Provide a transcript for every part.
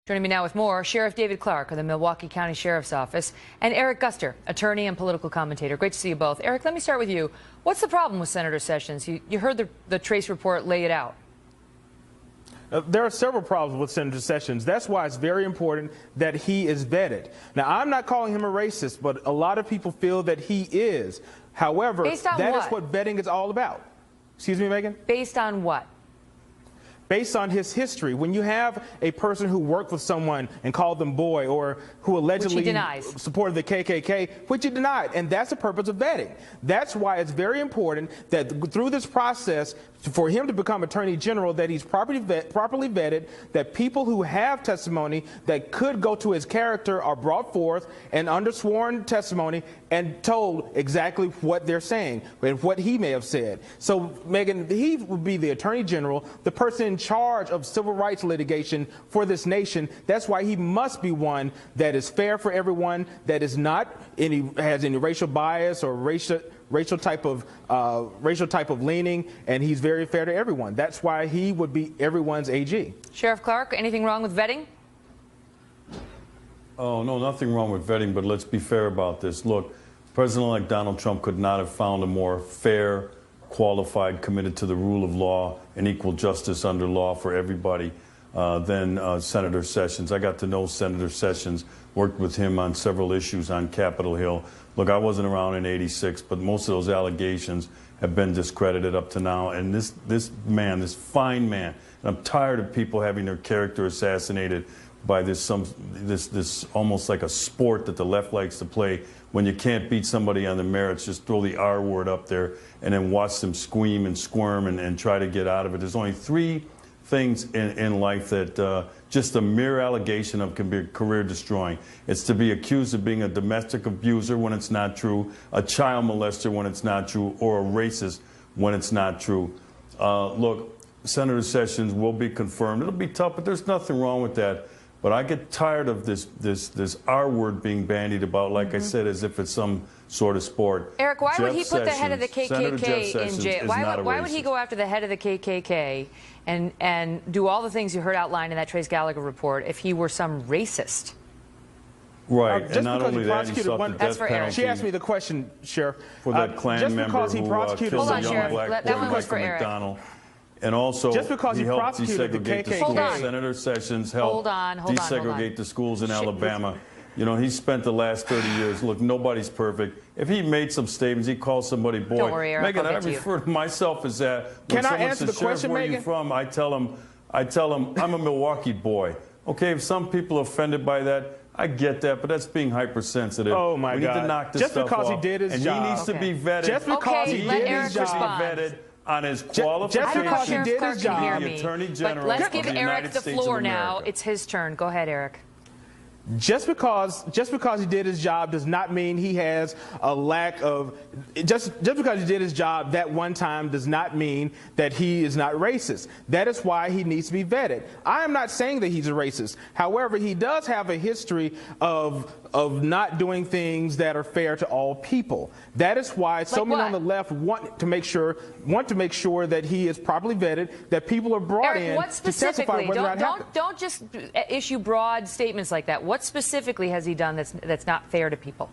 Joining me now with more, Sheriff David Clarke of the Milwaukee County Sheriff's Office, and Eric Guster, attorney and political commentator. Great to see you both. Eric, let me start with you. What's the problem with Senator Sessions? You heard the Trace report lay it out. There are several problems with Senator Sessions. That's why it's very important that he is vetted. Now, I'm not calling him a racist, but a lot of people feel that he is. However, that is what vetting is all about. Excuse me, Megan? Based on what? Based on his history. When you have a person who worked with someone and called them boy, or who allegedly supported the KKK, which he denied, and that's the purpose of vetting. That's why it's very important that through this process, for him to become Attorney General, that he's properly vetted, that people who have testimony that could go to his character are brought forth and under sworn testimony and told exactly what they're saying and what he may have said. So, Megan, he would be the Attorney General, the person in charge of civil rights litigation for this nation. That's why he must be one that is fair for everyone, that is not has any racial bias or racial type of leaning, and he's very fair to everyone. That's why he would be everyone's AG. Sheriff Clarke, anything wrong with vetting? Oh, no, nothing wrong with vetting, but let's be fair about this. Look, President-elect Donald Trump could not have found a more fair, qualified, committed to the rule of law and equal justice under law for everybody than Senator Sessions. I got to know Senator Sessions, worked with him on several issues on Capitol Hill. Look, I wasn't around in '86, but most of those allegations have been discredited up to now. And this man, this fine man, and I'm tired of people having their character assassinated by this almost like a sport that the left likes to play. When you can't beat somebody on the merits, just throw the R word up there and then watch them scream and squirm and try to get out of it. There's only three things in life that just a mere allegation of can be career destroying. It's to be accused of being a domestic abuser when it's not true, a child molester when it's not true, or a racist when it's not true. Look, Senator Sessions will be confirmed. It'll be tough, but there's nothing wrong with that. But I get tired of this R word being bandied about, like I said, as if it's some sort of sport. Eric, why would he put the head of the KKK in jail? Why would he go after the head of the KKK and do all the things you heard outlined in that Trace Gallagher report if he were some racist? Right, and not only that, he sought the death penalty. She asked me the question, Sheriff. For that Klan member who killed a young black boy, Michael McDonald. And also, just because he helped desegregate the schools. Hold on. Senator Sessions helped desegregate the schools in Alabama. You know, he spent the last 30 years. Look, nobody's perfect. If he made some statements, he called somebody boy. Don't worry, Eric, Megan, I refer to myself as that. When Can I answer the question, where Megan? are you from? I tell him, I'm a Milwaukee boy. Okay, if some people are offended by that, I get that, but that's being hypersensitive. Oh my God! We need to knock this stuff off. Just because he did his job, and he needs to be vetted. Just because he did his job, vetted on his qualifications. Just because he did his job, the Attorney General. But let's give of the Eric United the States floor of now. America. It's his turn. Go ahead, Eric. Just because he did his job does not mean he has a lack of. Just because he did his job that one time does not mean that he is not racist. That is why he needs to be vetted. I am not saying that he's a racist. However, he does have a history of not doing things that are fair to all people. That is why so many on the left want to make sure that he is properly vetted, that people are brought in to testify whether or not happened. Don't just issue broad statements like that. What specifically has he done that's not fair to people?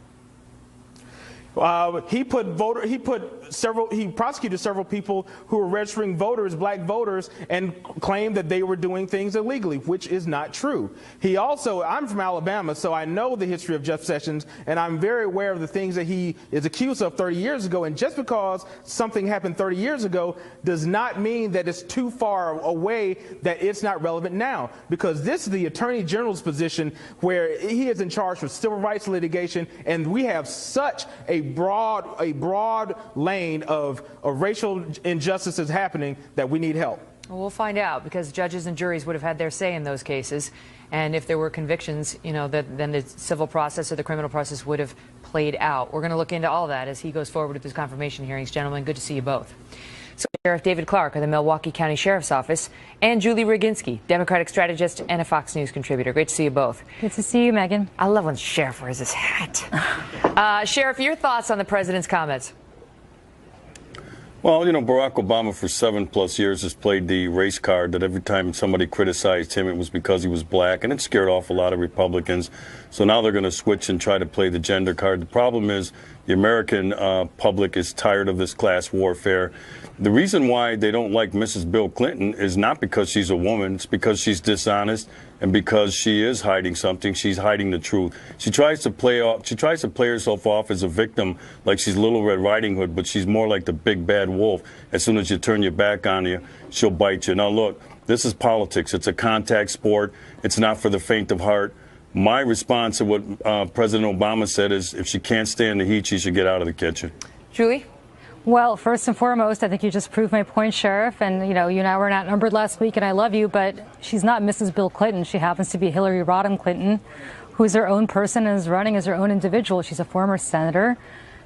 He prosecuted several people who were registering voters, black voters, and claimed that they were doing things illegally, which is not true. I'm from Alabama, so I know the history of Jeff Sessions, and I'm very aware of the things that he is accused of 30 years ago. And just because something happened 30 years ago does not mean that it's too far away that it's not relevant now, because this is the Attorney General's position where he is in charge of civil rights litigation, and we have such a broad lane of racial injustices happening that we need help. Well, we'll find out, because judges and juries would have had their say in those cases, and if there were convictions, you know, then the civil process or the criminal process would have played out. We're going to look into all that as he goes forward with his confirmation hearings. Gentlemen, good to see you both. So, Sheriff David Clarke of the Milwaukee County Sheriff's Office, and Julie Roginski, Democratic strategist and a Fox News contributor. Great to see you both. Good to see you, Megan. I love when Sheriff wears his hat. Sheriff, your thoughts on the president's comments? Well, you know, Barack Obama for 7+ years has played the race card that every time somebody criticized him, it was because he was black, and it scared off a lot of Republicans. So now they're going to switch and try to play the gender card. The problem is the American public is tired of this class warfare. The reason why they don't like Mrs. Bill Clinton is not because she's a woman. It's because she's dishonest and because she is hiding something. She's hiding the truth. She tries to play herself off as a victim, like she's Little Red Riding Hood, but she's more like the big bad wolf. As soon as you turn your back on you, she'll bite you. Now, look, this is politics. It's a contact sport. It's not for the faint of heart. My response to what President Obama said is if she can't stand the heat, she should get out of the kitchen. Julie? Well, first and foremost, I think you just proved my point, Sheriff. And, you and I were outnumbered last week, and I love you, but she's not Mrs. Bill Clinton. She happens to be Hillary Rodham Clinton, who's her own person and is running as her own individual. She's a former senator.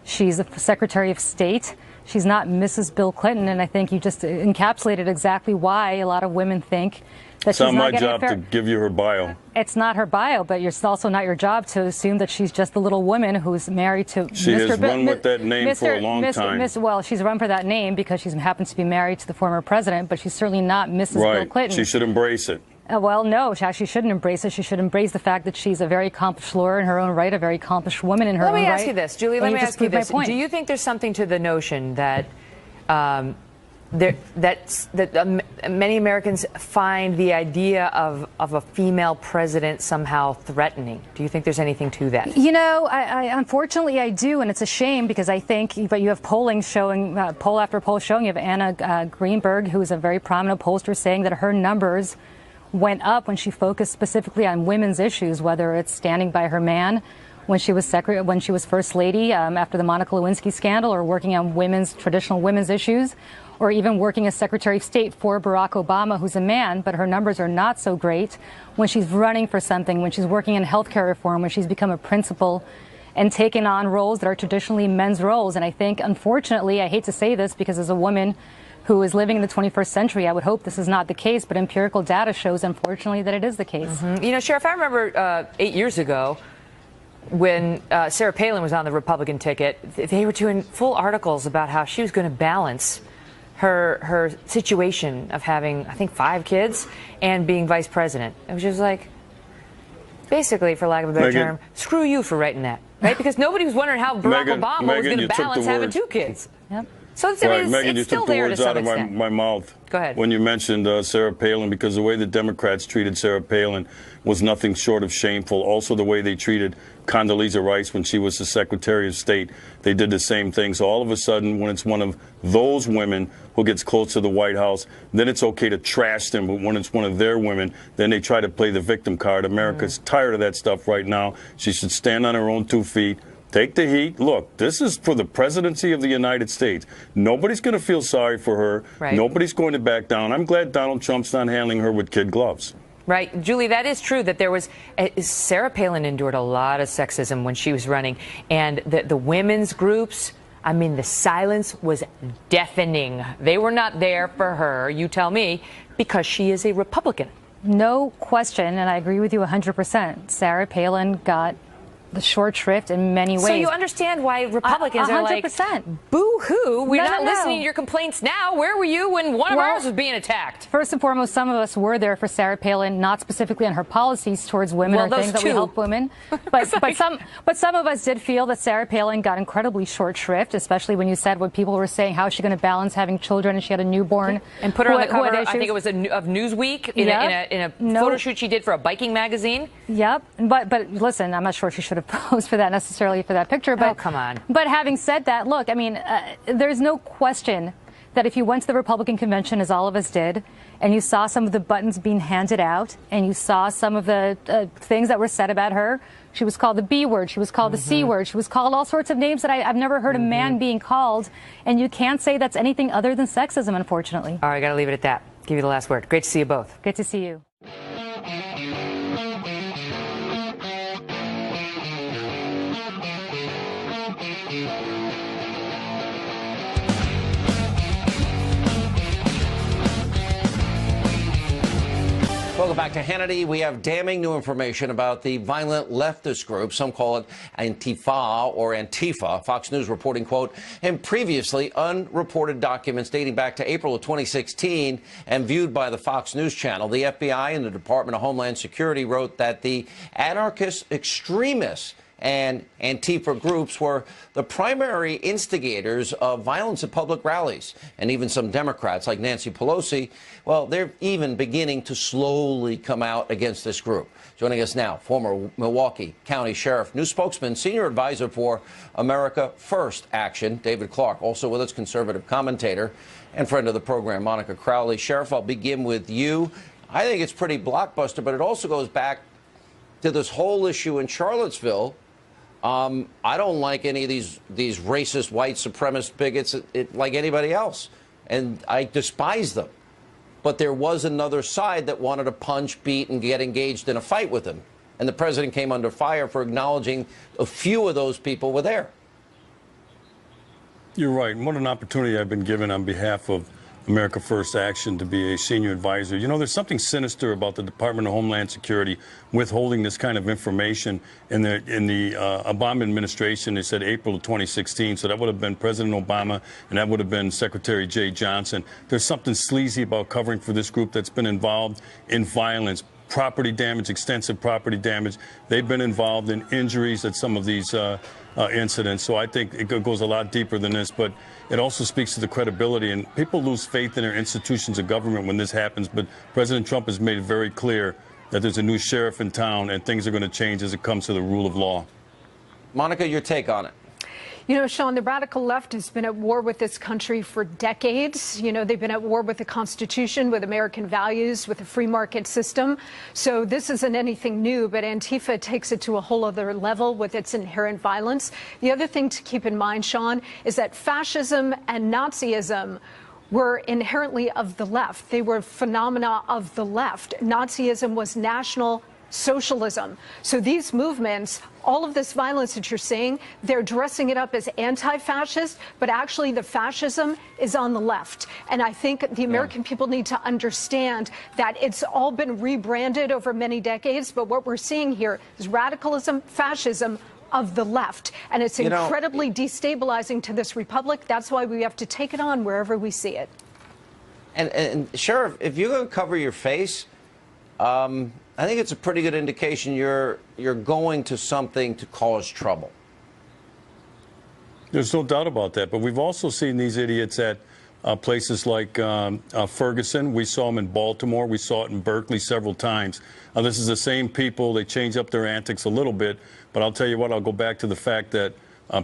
She's a Secretary of State. She's not Mrs. Bill Clinton, and I think you just encapsulated exactly why a lot of women think that it's she's not not my job to give you her bio. It's not her bio, but it's also not your job to assume that she's just a little woman who's married to She has run with that name for a long time. Well, she's run for that name because she happens to be married to the former president, but she's certainly not Mrs. Bill Clinton. She should embrace it. Well, no, she actually shouldn't embrace it. She should embrace the fact that she's a very accomplished lawyer in her own right, a very accomplished woman in her own right. Let me ask you this, Julie. Let me ask you this. Do you think there's something to the notion that many Americans find the idea of a female president somehow threatening? Do you think there's anything to that? Unfortunately, I do, and it's a shame because I think, but you have polling showing, poll after poll showing, you have Anna Greenberg, who is a very prominent pollster, saying that her numbers went up when she focused specifically on women's issues, whether it's standing by her man when she was First Lady after the Monica Lewinsky scandal, or working on traditional women's issues, or even working as Secretary of State for Barack Obama, who's a man, but her numbers are not so great when she's running for something, when she's working in healthcare reform, when she's become a principal and taken on roles that are traditionally men's roles. And I think, unfortunately, I hate to say this because as a woman who is living in the 21st century, I would hope this is not the case, but empirical data shows, unfortunately, that it is the case. Mm-hmm. Sheriff, I remember 8 years ago, when Sarah Palin was on the Republican ticket, they were doing full articles about how she was going to balance her situation of having, I think, 5 kids and being vice president. It was just like, basically, for lack of a better term, screw you for writing that, right? Because nobody was wondering how Barack Obama was going to balance having 2 kids. Yep. So it's, Megan, it's you still took the there words to some out of extent. my mouth. Go ahead. When you mentioned Sarah Palin, because the way the Democrats treated Sarah Palin was nothing short of shameful. Also, the way they treated Condoleezza Rice when she was the Secretary of State, they did the same thing. So all of a sudden, when it's one of those women who gets close to the White House, then it's okay to trash them. But when it's one of their women, then they try to play the victim card. America's tired of that stuff right now. She should stand on her own 2 feet. Take the heat. Look, this is for the presidency of the United States. Nobody's going to feel sorry for her. Right. Nobody's going to back down. I'm glad Donald Trump's not handling her with kid gloves. Right. Julie, that is true that there was Sarah Palin endured a lot of sexism when she was running, and the women's groups, I mean, the silence was deafening. They were not there for her, you tell me, because she is a Republican. No question, and I agree with you 100%. Sarah Palin got the short shrift in many ways. So you understand why Republicans are like, boo-hoo, we're not listening to your complaints now. Where were you when one of ours was being attacked? First and foremost, some of us were there for Sarah Palin, not specifically on her policies towards women or things that we help women. But some of us did feel that Sarah Palin got incredibly short shrift, especially when you said when people were saying how is she going to balance having children and she had a newborn. And put her on the cover, I think it was of Newsweek, in a photo shoot she did for a biking magazine. Yep. But listen, I'm not sure she should have posed for that necessarily for that picture. But, oh, come on. But having said that, look, I mean, there's no question that if you went to the Republican convention, as all of us did, and you saw some of the buttons being handed out, and you saw some of the things that were said about her, she was called the B word, she was called the C word, she was called all sorts of names that I've never heard a man being called, and you can't say that's anything other than sexism, unfortunately. All right, got to leave it at that. Give you the last word. Great to see you both. Good to see you. Welcome Welcome back to Hannity. We have damning new information about the violent leftist group. Some call it Antifa or Antifa. Fox News reporting, quote, in previously unreported documents dating back to April of 2016 and viewed by the Fox News channel, the FBI and the Department of Homeland Security wrote that the anarchist extremists and Antifa groups were the primary instigators of violence at public rallies. And even some Democrats like Nancy Pelosi, well, they're even beginning to slowly come out against this group. Joining us now, former Milwaukee County Sheriff, new spokesman, senior advisor for America First Action, David Clarke. Also with us, conservative commentator and friend of the program, Monica Crowley. Sheriff, I'll begin with you. I think it's pretty blockbuster, but it also goes back to this whole issue in Charlottesville. I don't like any of these racist, white supremacist bigots like anybody else, and I despise them. But there was another side that wanted to punch, beat, and get engaged in a fight with them. And the president came under fire for acknowledging a few of those people were there. You're right. What an opportunity I've been given on behalf of America First Action to be a senior advisor. You know, there's something sinister about the Department of Homeland Security withholding this kind of information. In the Obama administration, they said April of 2016, so that would have been President Obama, and that would have been Secretary Jay Johnson. There's something sleazy about covering for this group that's been involved in violence, property damage, extensive property damage. They've been involved in injuries at some of these incidents. So I think it goes a lot deeper than this, but it also speaks to the credibility. And people lose faith in their institutions of government when this happens. But President Trump has made it very clear that there's a new sheriff in town and things are going to change as it comes to the rule of law. Monica, your take on it. You know, Sean, the radical left has been at war with this country for decades. You know, they've been at war with the Constitution, with American values, with the free market system. So this isn't anything new, but Antifa takes it to a whole other level with its inherent violence. The other thing to keep in mind, Sean, is that fascism and Nazism were inherently of the left. They were phenomena of the left. Nazism was national socialism. So these movements, all of this violence that you're seeing, they're dressing it up as anti-fascist, but actually the fascism is on the left. And I think the American people need to understand that it's all been rebranded over many decades, but what we're seeing here is radicalism, fascism of the left. And it's incredibly destabilizing to this republic. That's why we have to take it on wherever we see it. And Sheriff, if you're going to cover your face, I think it's a pretty good indication you're going to something to cause trouble. There's no doubt about that. But we've also seen these idiots at places like Ferguson. We saw them in Baltimore. We saw it in Berkeley several times. This is the same people. They change up their antics a little bit. But I'll tell you what, I'll go back to the fact that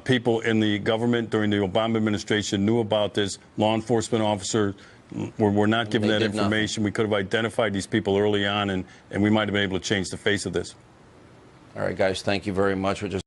people in the government during the Obama administration knew about this. Law enforcement officers were not given that information. We could have identified these people early on, and we might have been able to change the face of this. All right, guys, thank you very much.